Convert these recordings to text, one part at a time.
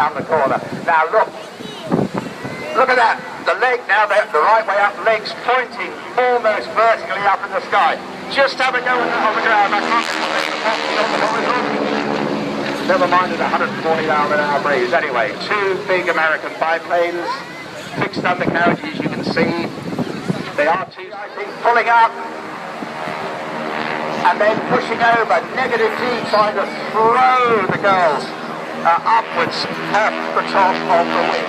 down the corner. Now look at that. The leg now, the right way up, legs pointing almost vertically up in the sky. Just have a go with that on the ground. I can't never mind at 140-mile-an-hour breeze. Anyway, two big American biplanes, fixed undercarriages, you can see. They are two, I think, pulling up and then pushing over, negative G, trying to throw the girls upwards at the top of the wing.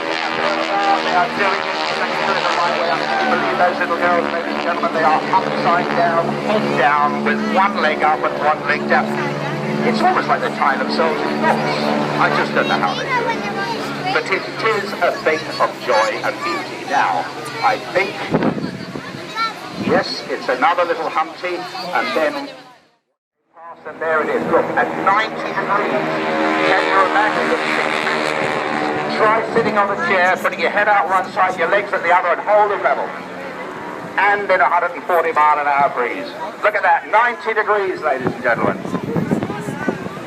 They are doing it the right way up. Can you believe those little girls, ladies and gentlemen? They are upside down, head down, with one leg up and one leg down. It's almost like they're tying themselves in knots. I just don't know how they do it. But it is a thing of joy and beauty. Now, I think, yes, it's another little Humpty, and then past, and there it is. Look, at 90 degrees, can you imagine? Try sitting on the chair, putting your head out one side, your legs at the other, and hold it level. And in 140-mile-an-hour breeze. Look at that, 90 degrees, ladies and gentlemen.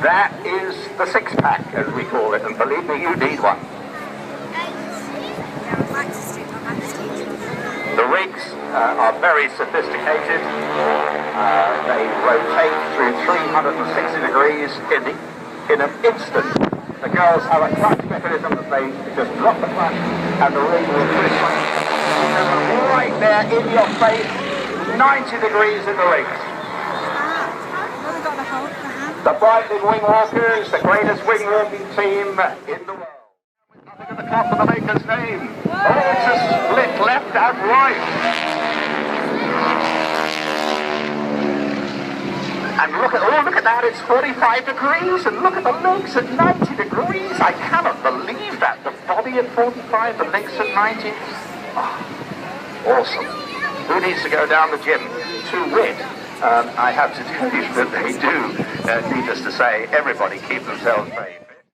That is the six-pack, as we call it, and believe me, you need one. The rigs are very sophisticated. They rotate through 360 degrees in an instant. The girls have a clutch mechanism that they just drop the clutch, and the rig will twist right there in your face, 90 degrees in the rigs. The Brietling Wingwalkers, the greatest wingwalking team in the world. With nothing at the top of the maker's name. Oh, it's a split left and right. And look at that, it's 45 degrees, and look at the legs at 90 degrees. I cannot believe that. The body at 45, the legs at 90. Oh, awesome. Who needs to go down the gym to win? I have to tell you that they do. Needless to say, everybody keep themselves very fit.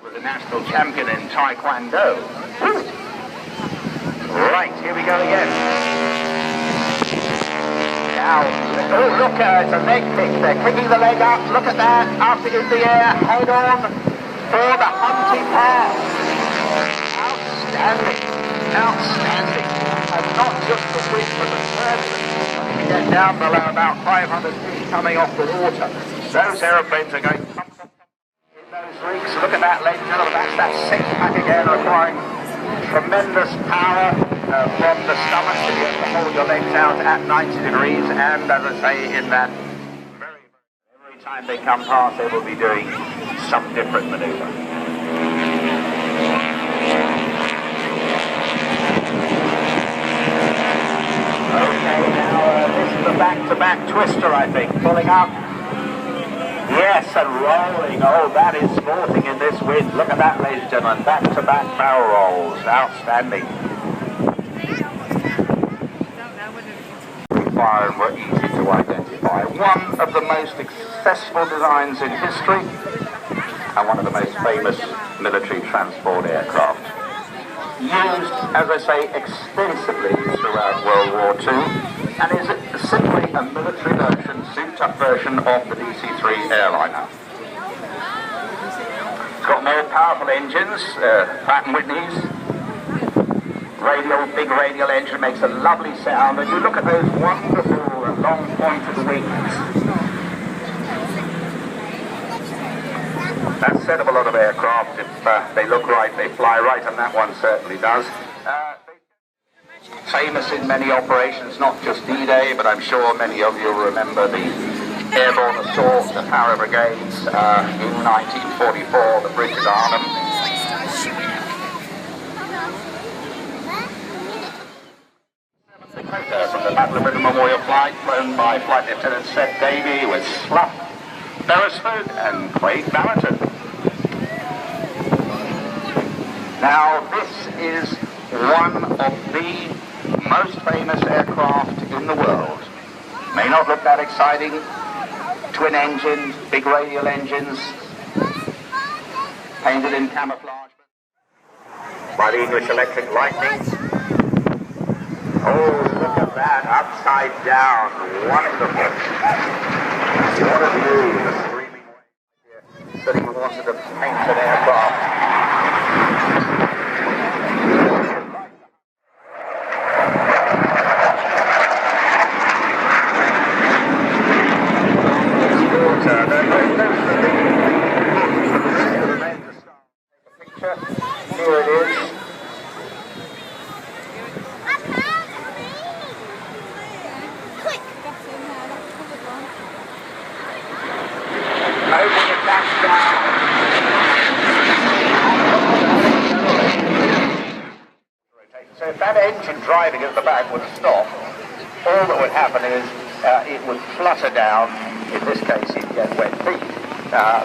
With the national champion in Taekwondo. Woo. Right, here we go again. Now, oh look, it's a leg kick. They're kicking the leg up. Look at that, up in the air, head on for the Humpty pass. Outstanding, outstanding. And not just the wind, but the surface. Get down below about 500 feet coming off the water. Those aeroplanes are going in those rigs. Look at that, ladies and gentlemen. That's that six-pack again, requiring tremendous power from the stomach to be able to hold your legs out at 90 degrees. And as I say, in that every time they come past, they will be doing some different maneuver. Okay, now this is the back-to-back twister, I think, pulling up. Yes, and rolling. Oh, that is sporting in this wind. Look at that, ladies and gentlemen. Back-to-back barrel rolls. Outstanding. Spitfire were easy to identify. One of the most successful designs in history, and one of the most famous military transport aircraft. Used, as I say, extensively throughout World War II, and is simply a military version, souped-up version of the DC-3 Airliner. It's got more powerful engines, Pratt & Whitney's. Big radial engine makes a lovely sound, and you look at those wonderful long-pointed wings. That's said of a lot of aircraft. If they look right, they fly right, and that one certainly does. Famous in many operations, not just D-Day, but I'm sure many of you remember the airborne assault, the Para Brigades in 1944, the Bridge at Arnhem. From the Battle of Britain Memorial flight, flown by Flight Lieutenant Seth Davey with Slough, Beresford and Craig Barrington. Now, this is one of the most famous aircraft in the world. May not look that exciting. Twin engines, big radial engines, painted in camouflage by the English Electric Lightning. Oh, look at that, upside down, wonderful. What a view, the screaming wave that he wanted to paint an aircraft. Here it is. Open the dash down. So if that engine driving at the back would stop, all that would happen is it would flutter down. In this case, you'd get wet feet,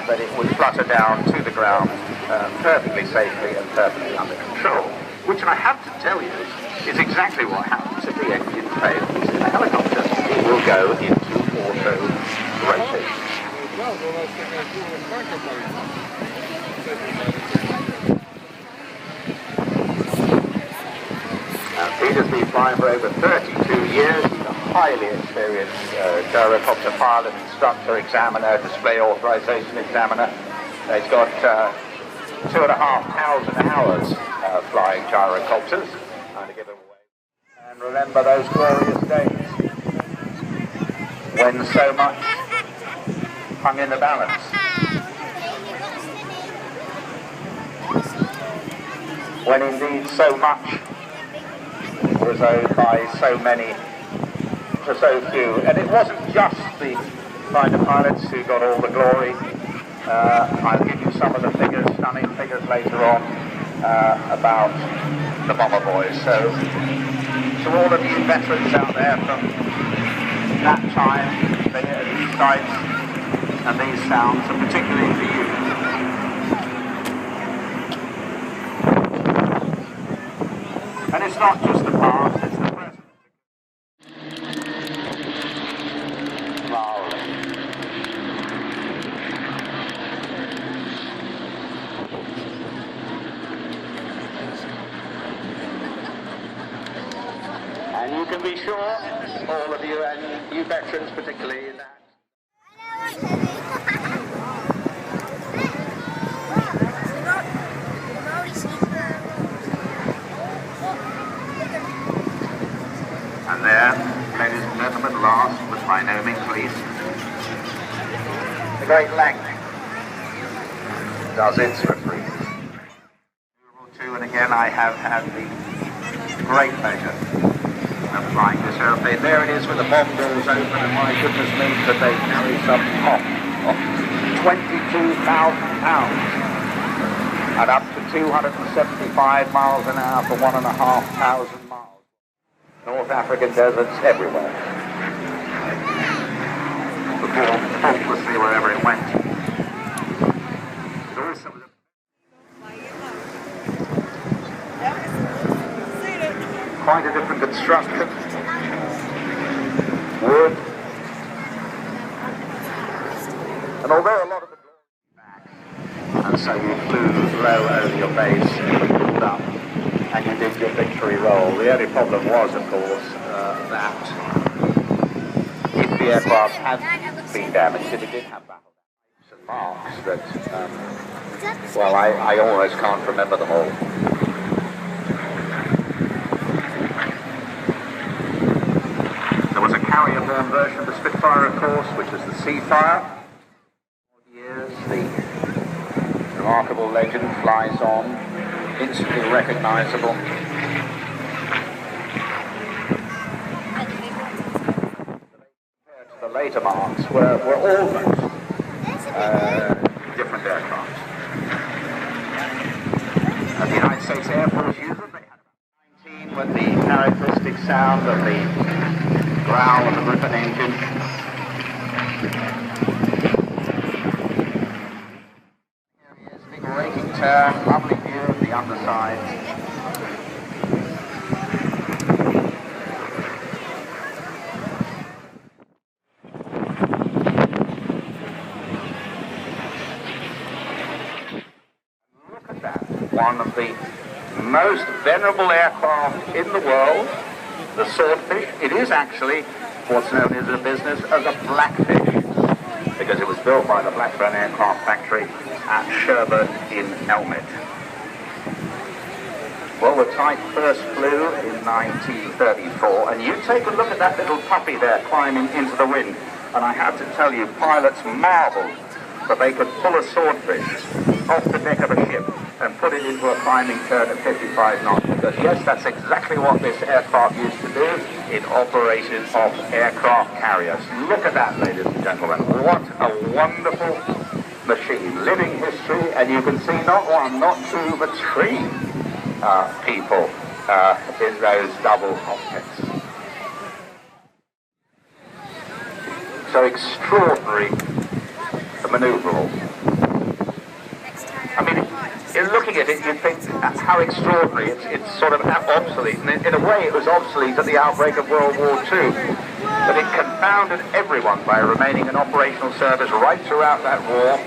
but it would flutter down to the ground perfectly safely and perfectly under control. Which I have to tell you is exactly what happens if the engine fails in a helicopter. It will go into auto rotation. Peter's been flying for over 32 years. He's a highly experienced gyrocopter pilot, instructor, examiner, display authorization examiner. He's got 2,500 hours flying gyrocopters. Trying to give them away. And remember those glorious days when so much hung in the balance. When indeed so much was owed by so many to so few. And it wasn't just the fighter pilots who got all the glory. I'll give you some of the figures, stunning figures later on about the bomber boys. So to all of you veterans out there from that time, these sights and these sounds, and particularly for you. And it's not just the past, it's the present. Marvelous. And you can be sure, all of you, and you veterans particularly, that and there, ladies and gentlemen, last but by no means least, the great length does its reprieve. And again, I have had the great pleasure of flying this aeroplane. There it is with the bomb doors open, and my goodness me, could they carry some pop of 22,000 pounds and up to 275 miles an hour for 1,500 miles. North African deserts everywhere. The ball faultlessly wherever it went. Quite a different construction. Wood. And although a lot of the back, and so you flew low over your base, you pulled up, and you did your victory roll. The only problem was, of course, that if the aircraft had been damaged, if it did have battle damage and marks that, well, I almost can't remember them all. There was a carrier-borne version of the Spitfire, of course, which was the Seafire. For years, the remarkable legend flies on, instantly recognizable. Compared to the later marks, were almost different aircraft. As the United States Air Force used them, they had about 19 with the characteristic sound of the growl of the Griffin engine. Here he is, big raking turn, lovely view of the underside. Look at that, one of the most venerable aircraft in the world. The Swordfish, it is actually what's known in the business as a Blackfish, because it was built by the Blackburn Aircraft Factory at Sherburn in Elmet. Well, the Type first flew in 1934, and you take a look at that little puppy there climbing into the wind. And I have to tell you, pilots marveled that they could pull a Swordfish off the deck of a ship and put it into a climbing turn at 55 knots. Because yes, that's exactly what this aircraft used to do. It operated off aircraft carriers. Look at that, ladies and gentlemen. What a wonderful machine. Living history, and you can see not one, not two, but three people in those double cockpits. So extraordinary manoeuvrable. I mean, in looking at it, you'd think how extraordinary. It's sort of obsolete. And in a way, it was obsolete at the outbreak of World War II. But it confounded everyone by remaining in operational service right throughout that war.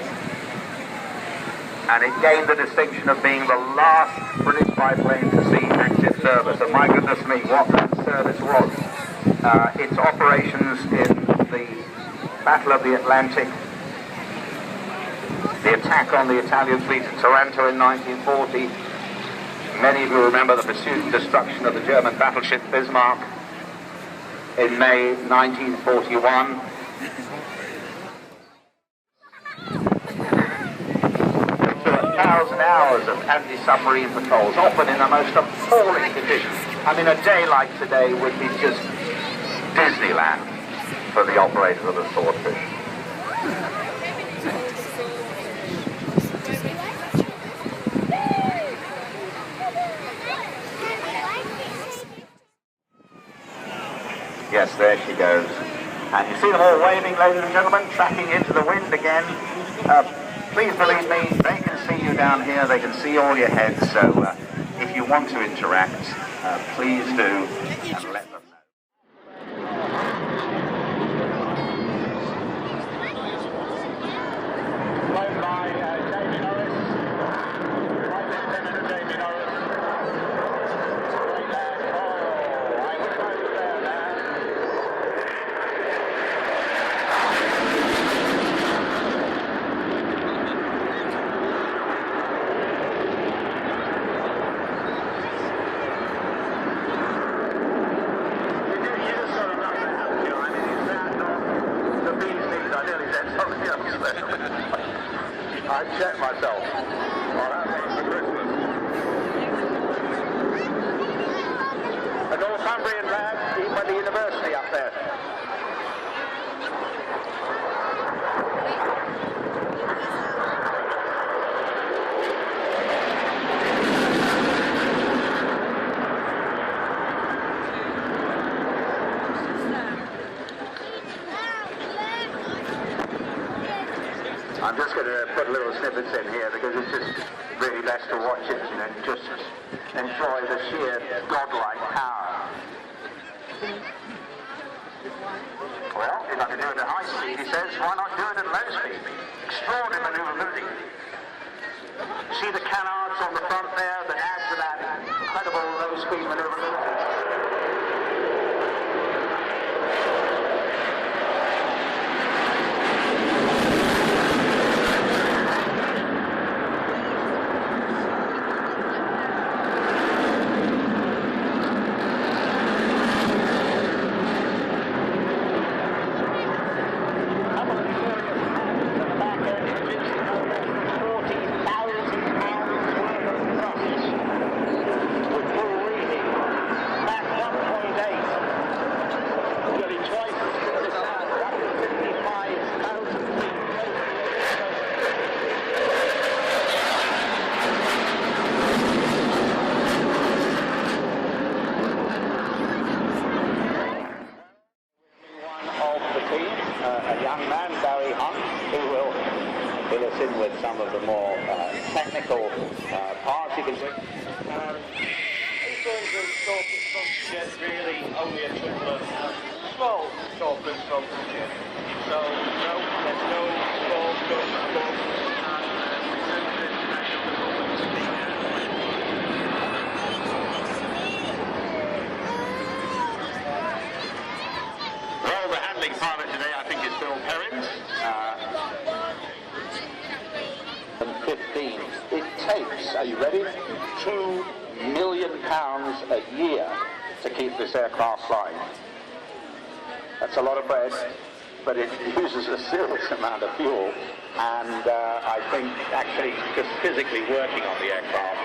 And it gained the distinction of being the last British biplane to see active service. And my goodness me, what that service was. Its operations in the Battle of the Atlantic, the attack on the Italian fleet at Taranto in 1940. Many of you remember the pursuit and destruction of the German battleship Bismarck in May 1941. 1,000 hours of anti-submarine patrols, often in the most appalling conditions. I mean, a day like today would be just Disneyland for the operators of the Swordfish. Yes, there she goes. And you see them all waving, ladies and gentlemen, tracking into the wind again. Please believe me, they can see you down here, they can see all your heads, so if you want to interact, please do, and let them know. Flown by Jamie Norris, Flight Lieutenant Jamie Norris. Great lad. Oh, I wish I was there now. I checked myself. Oh, that's for Christmas. A Northumbrian lad, he went to university up there. I'm just going to put little snippets in here because it's just really best to watch it and just enjoy the sheer godlike power. Well, if I can do it at high speed, he says, why not do it at low speed? Extraordinary manoeuvrability. See the canards on the front there that add to that incredible low speed manoeuvrability. With some of the more technical parts you can do. It's going to sort of jet really only a triple small sort of jet. So no, there's no Well, the handling pilot today I think is Bill Perrins. 15. It takes, are you ready? £2 million a year to keep this aircraft flying. That's a lot of bread. but it uses a serious amount of fuel, and I think actually just physically working on the aircraft,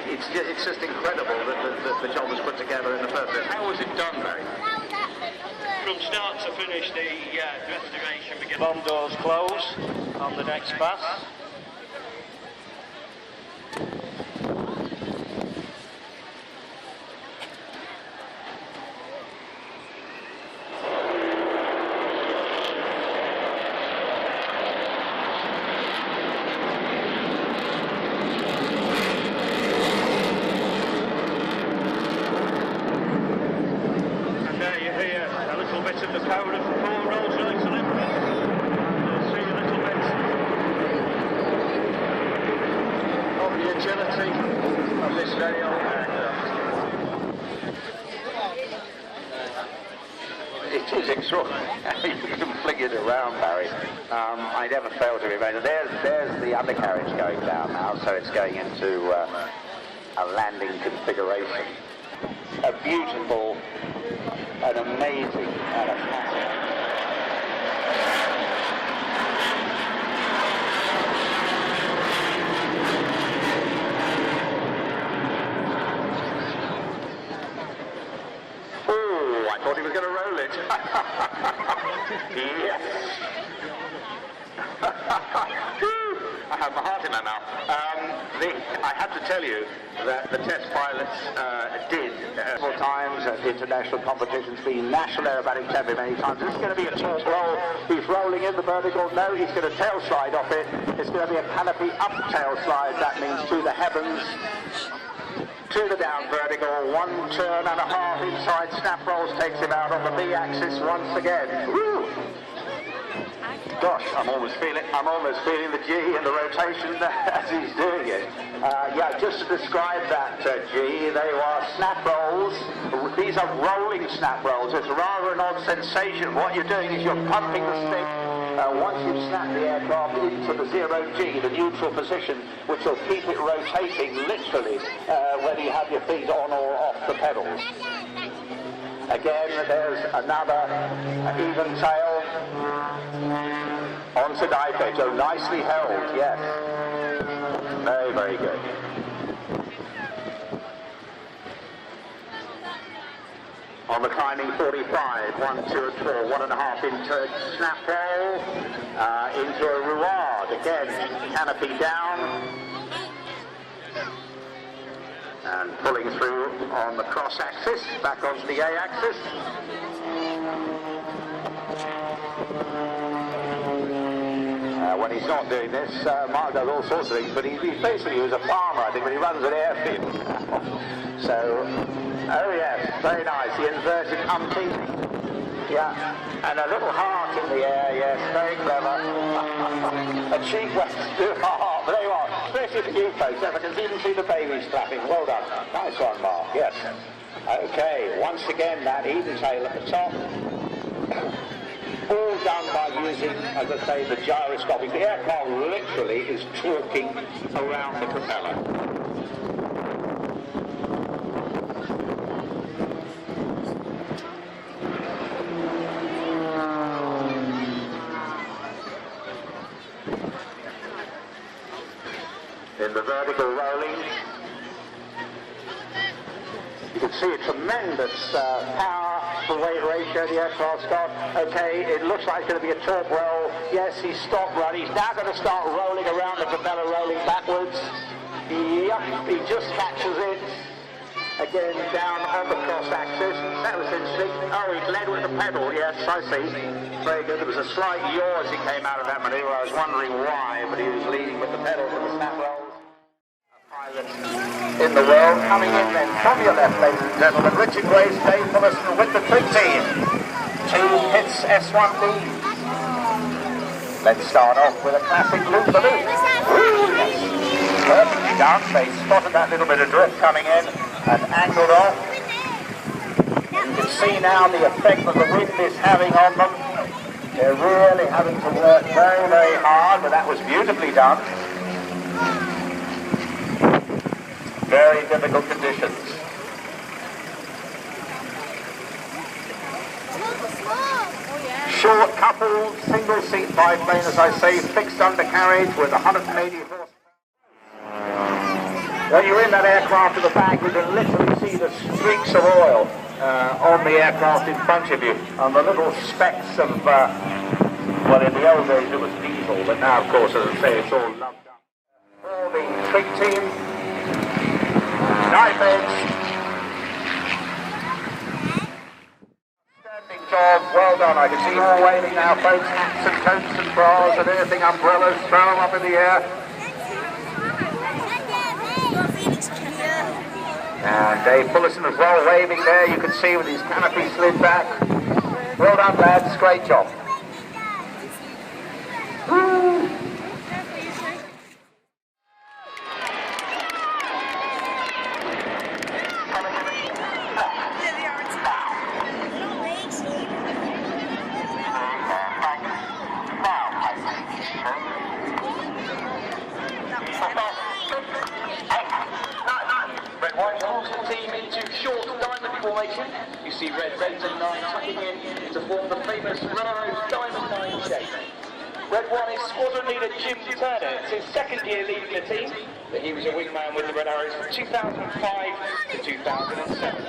it's just incredible that the job was put together in the first place. How was it done, Barry? From start to finish, the restoration began. Bomb doors close on the next pass. It is extraordinary. You can fling it around, Barry. I never fail to remember. There's the undercarriage going down now, so it's going into a landing configuration. A beautiful, an amazing, and a fascinating. I thought he was going to roll it. Yes. I have my heart in my mouth. I have to tell you that the test pilots did several times at international competitions, been national aerobatic champion many times. This is going to be a torque roll. He's rolling in the vertical. No, he's going to tail slide off it. It's going to be a canopy up tail slide. That means to the heavens. To the down vertical, 1 turn and a half inside snap rolls takes him out on the B axis once again. Woo! Gosh, I'm almost feeling the G and the rotation as he's doing it. Yeah, just to describe that G, they are snap rolls. These are rolling snap rolls. It's rather an odd sensation. What you're doing is you're pumping the stick. Once you've snapped the aircraft into the 0G, the neutral position, which will keep it rotating literally whether you have your feet on or off the pedals. Again, there's another even tail onto dive edge. Oh, nicely held, yes. Very, very good. On the climbing 45, 1, 2, 4, 1.5 into snap roll, into a roulade. Again, canopy down. And pulling through on the cross axis, back onto the A axis. When he's not doing this, Mark does all sorts of things, but he basically was a farmer, I think, but he runs an airfield. So, oh yes, very nice, the inverted umpty. Yeah, and a little heart in the air, yes, very clever. A cheek went to heart, but there you are, especially for you folks, yes, I can even see the babies clapping. Well done, nice one, Mark, yes. Okay, once again, that even tail at the top. All done by using, as I say, the gyroscopic. The aircraft literally is torquing around the propeller. In the vertical rolling, you can see a tremendous power to weight ratio the aircraft's got. Okay, it looks like it's going to be a torque roll. Yes, he's stopped run. He's now going to start rolling around the propeller, rolling backwards. Yep, he just catches it. Again, down on the cross axis. That was interesting. Oh, he led with the pedal. Yes, I see. Very good. There was a slight yaw as he came out of that maneuver. I was wondering why, but he was leading with the pedal for the snap rolls. In the world, coming in then from your left, ladies and gentlemen, Richard Grace, Dave Fullerton with the Trig team. 2 hits S1B. Let's start off with a classic loop-the-loop. Yes. Perfectly done. They spotted that little bit of drift coming in and angled off. You can see now the effect that the wind is having on them. They're really having to work very, very hard, but that was beautifully done. Very difficult conditions. short coupled single seat biplane, as I say, fixed undercarriage with 180 horsepower. When you're in that aircraft at the back, you can literally see the streaks of oil on the aircraft in front of you, and the little specks of, well, in the old days it was diesel, but now, of course, as I say, it's all lumped up. All the Trig team, dive beds, standing job, well done. I can see you all waving now, folks, hats and coats and bras and everything, umbrellas, throw them up in the air. And Dave Fullison as well, waving there, you can see with his canopy slid back. Well done, lads, great job. You see reds 8 and 9 tucking in to form the famous Renault Diamond 9 shape. Red 1 is squadron leader Jim Turner. It's his second year leading the team, but he was a wingman with the Red Arrows from 2005 to 2007.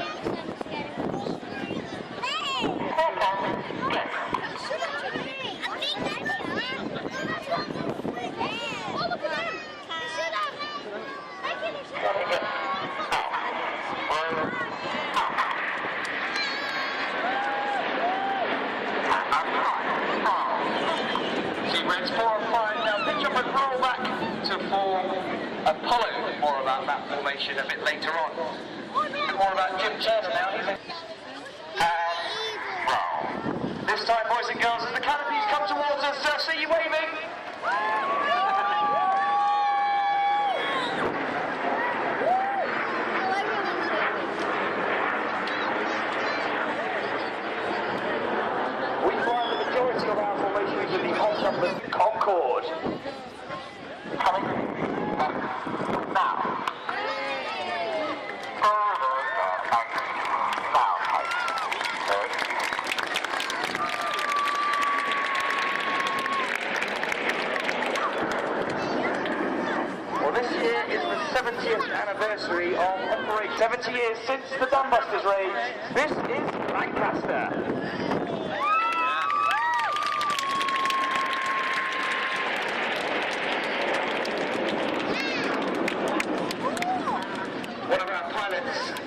Reds 4 and 5 now pitch up and roll back to form Apollo. More about that formation a bit later on. More about Jim Turner now. He's in. This time, boys and girls, as the canopies come towards us, see you waving. We find the majority of our formations in the odd-numbered Concorde. Coming now. Well, this year is the 70th anniversary of Operation. 70 years since the Dumbusters raid. This is Lancaster.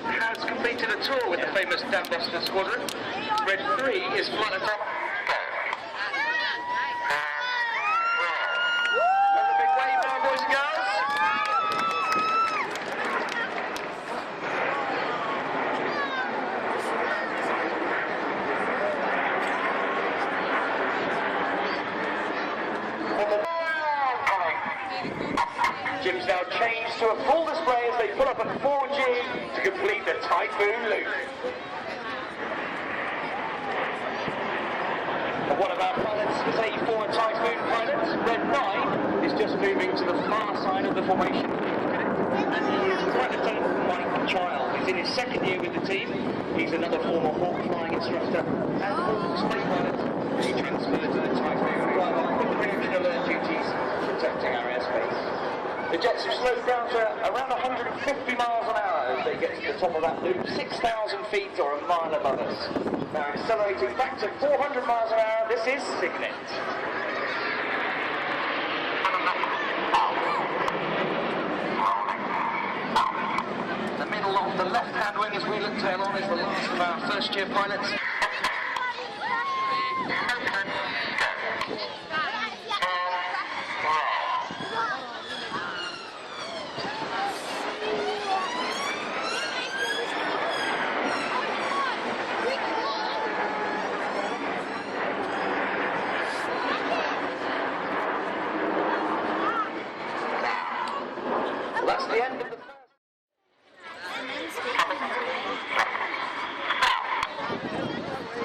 Has completed a tour with the famous Dumbusters squadron. Red 3 is flying atop. That's a big wave now, boys and girls. Jim's now changed to a full display as they pull up at 4G to complete the Typhoon loop. And one of our pilots is 84 Typhoon pilots. Red 9 is just moving to the far side of the formation. And he is Lieutenant Mike Child. He's in his second year with the team. He's another former Hawk flying instructor and former display pilot. He transferred to the Typhoon while with the production alert duties protecting our airspace. The jets have slowed down to around 150 miles an hour as they get to the top of that loop, 6,000 feet or a mile above us. Now accelerating back to 400 miles an hour, this is Signet. The middle of the left-hand wing as we look tail on is the last of our first-year pilots. That's the end of the first.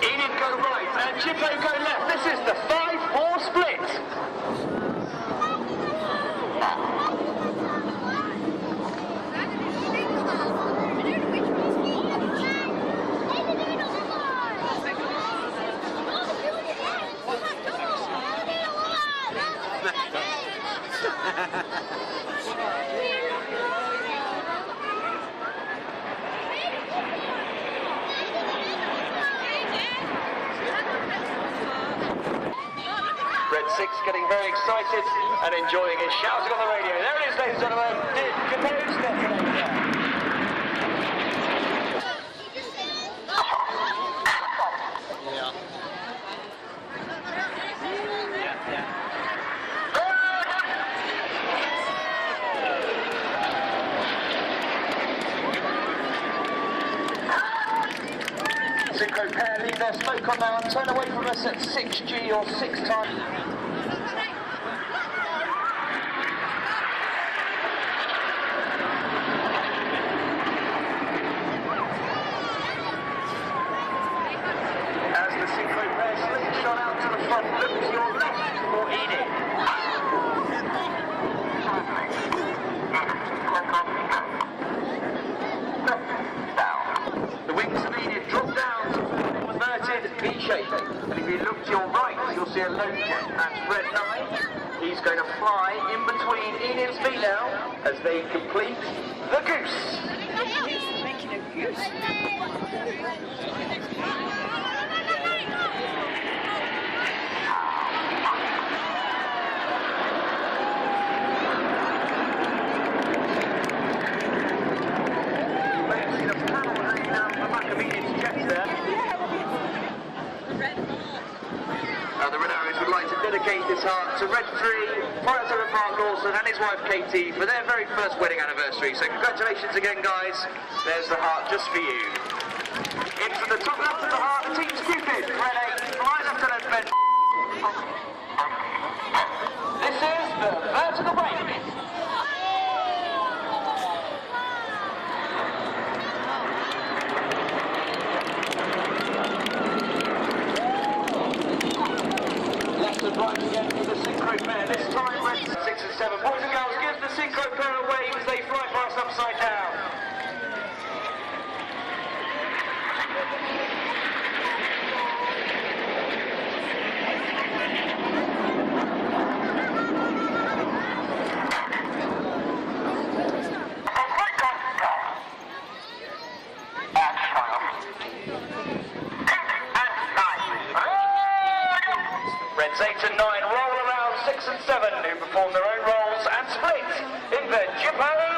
Enid go right and Chippo go left. This is the 5-4 split. Red 6 getting very excited and enjoying it, shouting on the radio. There it is, ladies and gentlemen. Camouflage detonator. Synchro pair leave their smoke on now and turn away from us at 6G or 6 times. As the synchro pair slingshot out to the front, look to your left for Enid. The wings of Enid drop down to an inverted V shape, and if you look to your right, you'll see a lone jet. That's Red 9. He's going to fly in between Enid's feet now as they complete the goose. Making a goose. The Red Arrows would like to dedicate this heart to Red 3, Private Mark Lawson and his wife Katie for their very first wedding anniversary. So congratulations again, guys. There's the heart just for you. Into the top left of the heart, Team Cupid, Red 8, Flight Lieutenant Ben. This is the vertical break. Left and right again for the synchro pair. This time, Red 6 and 7. Boys and girls, give the synchro pair a wave as they fly past upside down. Reds 8 and 9 roll around 6 and 7, who perform their own roles and split in the Gyro